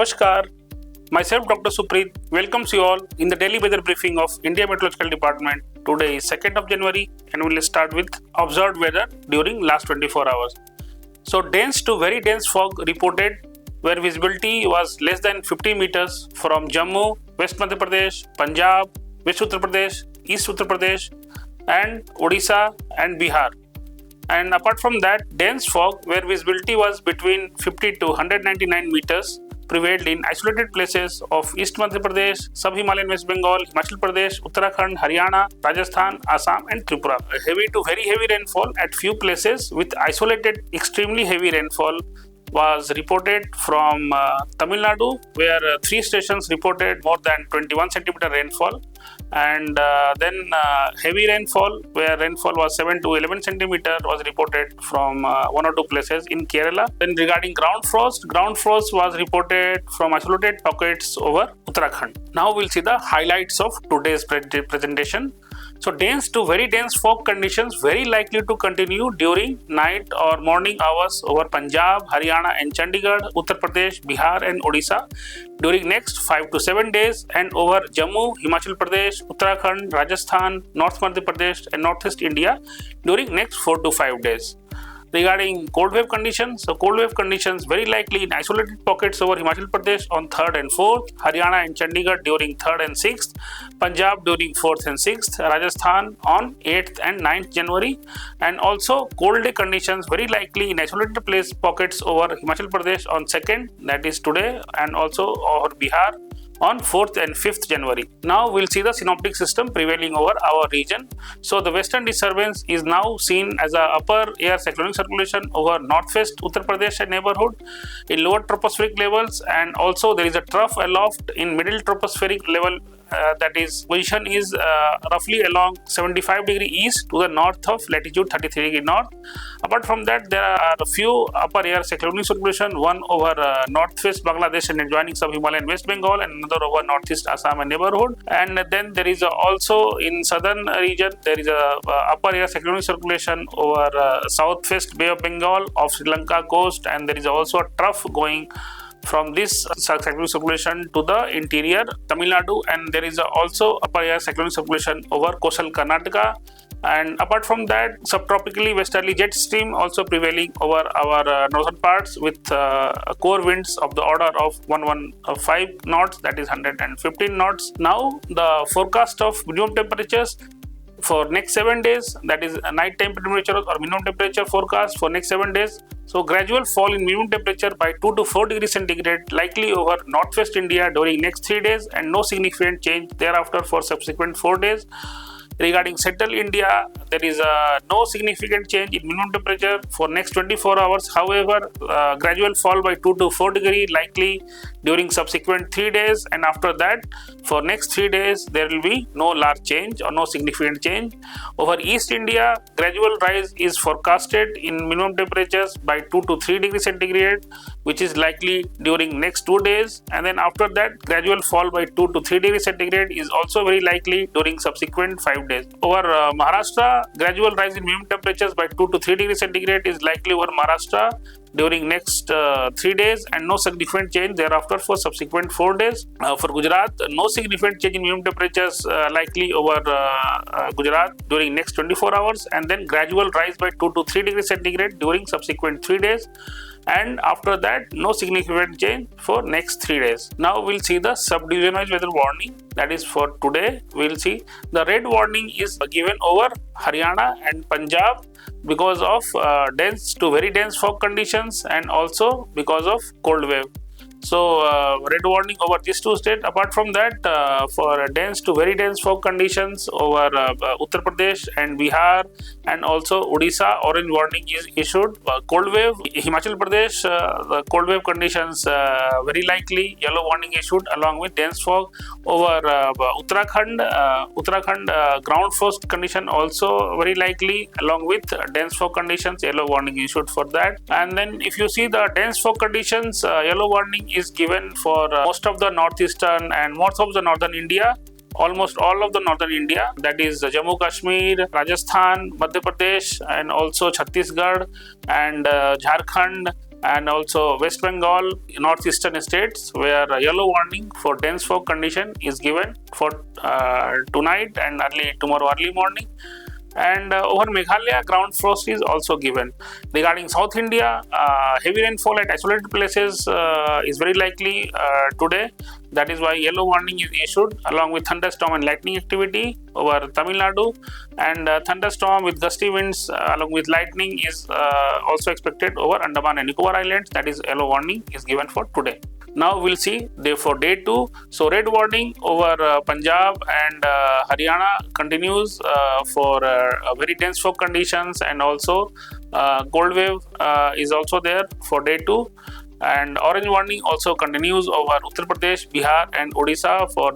Namaskar. Myself, Dr. Supreet, welcomes you all in the daily weather briefing of India Meteorological Department. Today is 2nd of January and we'll start with observed weather during last 24 hours. So dense to very dense fog reported where visibility was less than 50 meters from Jammu, West Madhya Pradesh, Punjab, West Uttar Pradesh, East Uttar Pradesh and Odisha and Bihar. And apart from that, dense fog where visibility was between 50 to 199 meters prevailed in isolated places of East Madhya Pradesh, Sub-Himalayan West Bengal, Himachal Pradesh, Uttarakhand, Haryana, Rajasthan, Assam and Tripura. Heavy to very heavy rainfall at few places with isolated extremely heavy rainfall was reported from Tamil Nadu, where 3 stations reported more than 21 centimeter rainfall, and then heavy rainfall where rainfall was 7 to 11 centimeter was reported from 1 or 2 places in Kerala. Then regarding ground frost was reported from isolated pockets over Uttarakhand. Now we'll see the highlights of today's presentation. So dense to very dense fog conditions very likely to continue during night or morning hours over Punjab, Haryana and Chandigarh, Uttar Pradesh, Bihar and Odisha during next 5 to 7 days, and over Jammu, Himachal Pradesh, Uttarakhand, Rajasthan, North Madhya Pradesh and Northeast India during next 4 to 5 days. Regarding cold wave conditions, so cold wave conditions very likely in isolated pockets over Himachal Pradesh on 3rd and 4th, Haryana and Chandigarh during 3rd and 6th, Punjab during 4th and 6th, Rajasthan on 8th and 9th January, and also cold day conditions very likely in isolated pockets over Himachal Pradesh on 2nd, that is today, and also over Bihar on 4th and 5th January. Now we'll see the synoptic system prevailing over our region. So the western disturbance is now seen as a upper air cyclonic circulation over northwest Uttar Pradesh and neighborhood in lower tropospheric levels, and also there is a trough aloft in middle tropospheric level, that is position is roughly along 75 degree east to the north of latitude 33 degree north. Apart from that, there are a few upper air cyclonic circulation, one over northwest Bangladesh and adjoining sub-Himalayan West Bengal, and another over northeast Assam and neighborhood. And then there is also in southern region there is a upper air cyclonic circulation over southwest Bay of Bengal of Sri Lanka coast, and there is also a trough going from this cyclonic circulation to the interior Tamil Nadu, and there is also upper air cyclonic circulation over coastal Karnataka. And apart from that, subtropically westerly jet stream also prevailing over our northern parts with core winds of the order of 115 knots, that is 115 knots. Now the forecast of minimum temperatures for next 7 days, that is a night temperature or minimum temperature forecast for next 7 days. So gradual fall in minimum temperature by 2 to 4 degrees centigrade likely over northwest India during next 3 days, and no significant change thereafter for subsequent 4 days. Regarding central India, there is no significant change in minimum temperature for next 24 hours. However, gradual fall by 2 to 4 degree likely during subsequent 3 days, and after that for next 3 days there will be no large change or no significant change. Over East India, gradual rise is forecasted in minimum temperatures by 2 to 3 degrees centigrade, which is likely during next 2 days, and then after that gradual fall by 2 to 3 degrees centigrade is also very likely during subsequent 5 days. Over Maharashtra, gradual rise in minimum temperatures by 2 to 3 degrees centigrade is likely over Maharashtra during next 3 days, and no significant change thereafter for subsequent 4 days. For Gujarat, no significant change in minimum temperatures likely over Gujarat during next 24 hours, and then gradual rise by 2 to 3 degrees centigrade during subsequent 3 days, and after that no significant change for next 3 days. Now we'll see the subdivision-wise weather warning, that is for today. We'll see the red warning is given over Haryana and Punjab because of dense to very dense fog conditions, and also because of cold wave. So red warning over these 2 states. Apart from that, for dense to very dense fog conditions over Uttar Pradesh and Bihar and also Odisha, orange warning is issued. Cold wave, Himachal Pradesh, the cold wave conditions very likely, yellow warning issued along with dense fog. Over Uttarakhand, ground frost condition also very likely along with dense fog conditions, yellow warning issued for that. And then if you see the dense fog conditions, yellow warning is given for most of the northeastern and most of the northern India, almost all of the northern India, that is Jammu Kashmir, Rajasthan, Madhya Pradesh and also Chhattisgarh and Jharkhand and also West Bengal, northeastern states, where a yellow warning for dense fog condition is given for tonight and tomorrow early morning. And over Meghalaya, ground frost is also given. Regarding South India, heavy rainfall at isolated places is very likely today. That is why yellow warning is issued, along with thunderstorm and lightning activity over Tamil Nadu, and thunderstorm with gusty winds along with lightning is also expected over Andaman and Nicobar Islands. That is, yellow warning is given for today. Now we'll see for day 2. So red warning over Punjab and Haryana continues for very dense fog conditions, and also cold wave is also there for day 2. And orange warning also continues over Uttar Pradesh, Bihar and Odisha for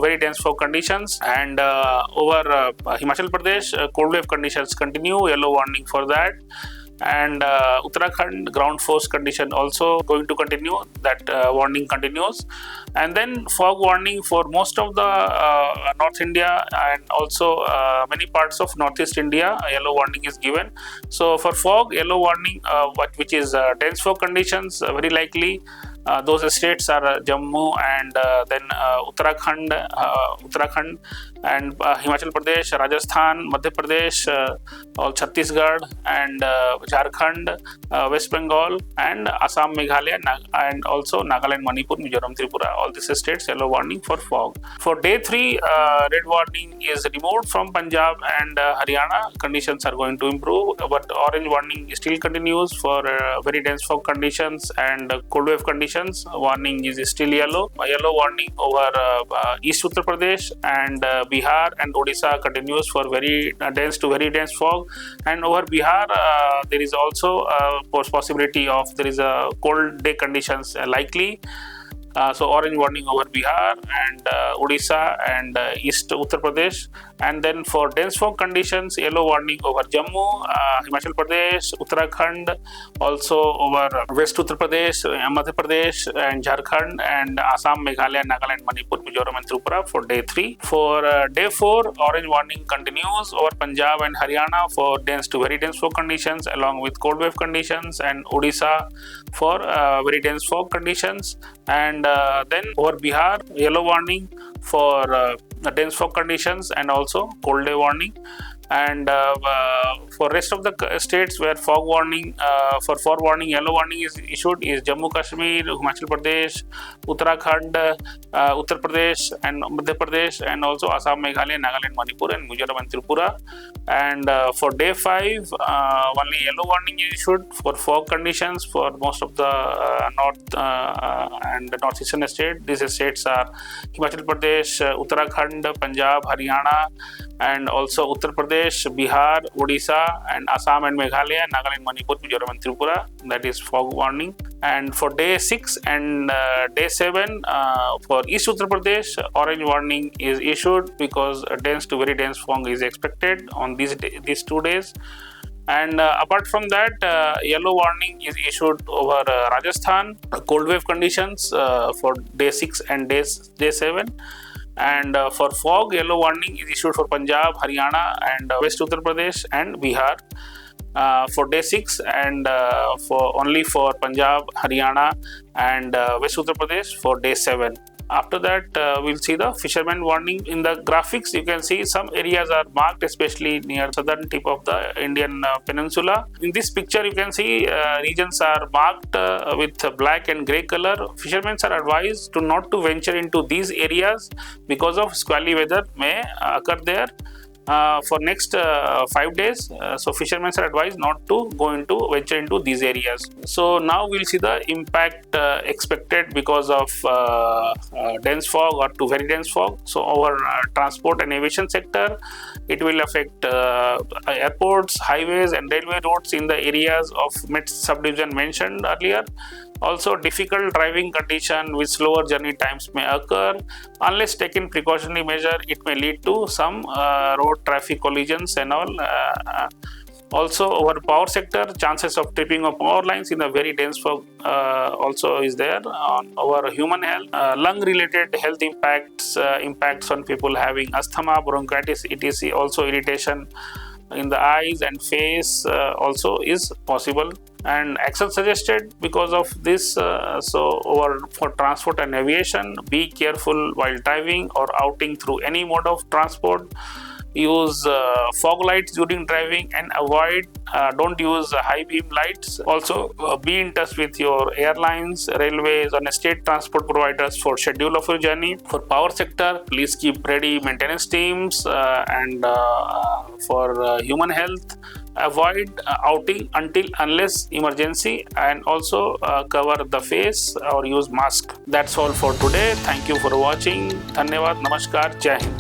very dense fog conditions, and over Himachal Pradesh, cold wave conditions continue, yellow warning for that. And Uttarakhand, ground force condition also going to continue, that warning continues. And then fog warning for most of the North India and also many parts of Northeast India, yellow warning is given. So for fog, yellow warning, which is dense fog conditions, very likely those states are Jammu and then Uttarakhand and Himachal Pradesh, Rajasthan, Madhya Pradesh, all Chhattisgarh and Jharkhand, West Bengal and Assam, Meghalaya, and also Nagaland, Manipur, Mizoram, Tripura. All these states yellow warning for fog. For day 3, red warning is removed from Punjab and Haryana. Conditions are going to improve, but orange warning still continues for very dense fog conditions and cold wave conditions. Warning is still yellow. Yellow warning over East Uttar Pradesh and Bihar and Odisha continues for very dense to very dense fog. And over Bihar, there is also a possibility of there is a cold day conditions likely. So orange warning over Bihar and Odisha and East Uttar Pradesh. And then for dense fog conditions, yellow warning over Jammu, Himachal Pradesh, Uttarakhand, also over West Uttar Pradesh, Madhya Pradesh and Jharkhand, and Assam, Meghalaya, Nagaland, Manipur, Mizoram and Tripura for day 3. For day 4, orange warning continues over Punjab and Haryana for dense to very dense fog conditions, along with cold wave conditions, and Odisha for very dense fog conditions. And then over Bihar, yellow warning for dense fog conditions and also cold day warning. And for rest of the states where fog warning, yellow warning is issued is Jammu Kashmir, Himachal Pradesh, Uttarakhand, Uttar Pradesh and Madhya Pradesh, and also Assam, Meghalaya, Nagaland, Manipur and Mizoram and Tripura. And for day 5, only yellow warning is issued for fog conditions for most of the north and the northeastern states. These states are Himachal Pradesh, Uttarakhand, Punjab, Haryana, and also Uttar Pradesh, Bihar, Odisha, and Assam and Meghalaya, Nagaland, Manipur, Mizoram and Tripura. That is fog warning. And for day 6 and day 7, for East Uttar Pradesh, orange warning is issued because dense to very dense fog is expected on these 2 days. And apart from that, yellow warning is issued over Rajasthan, cold wave conditions for day 6 and day 7. And for fog, yellow warning is issued for Punjab, Haryana and West Uttar Pradesh and Bihar for day 6, and only for Punjab, Haryana and West Uttar Pradesh for day 7. After that, we'll see the fisherman warning. In the graphics, you can see some areas are marked, especially near southern tip of the Indian peninsula. In this picture, you can see regions are marked with black and grey color. Fishermen are advised to not to venture into these areas because of squally weather may occur there. For next 5 days, so fishermen are advised not to venture into these areas. So now we'll see the impact expected because of dense fog or to very dense fog. So our transport and aviation sector, it will affect airports, highways and railway roads in the areas of Met subdivision mentioned earlier. Also, difficult driving condition with slower journey times may occur. Unless taken precautionary measure, it may lead to some road traffic collisions and all. Also, our power sector, chances of tripping of power lines in the very dense fog also is there. On our human health, lung-related health impacts on people having asthma, bronchitis, etc. Also, irritation in the eyes and face also is possible. And action suggested because of this, for transport and aviation, be careful while driving or outing through any mode of transport. Use fog lights during driving and don't use high beam lights. Also, be in touch with your airlines, railways, and state transport providers for schedule of your journey. For power sector, please keep ready maintenance teams, and for human health, avoid outing unless emergency, and also cover the face or use mask. That's all for today. Thank you for watching. Dhanyawad. Namaskar. Jai Hind.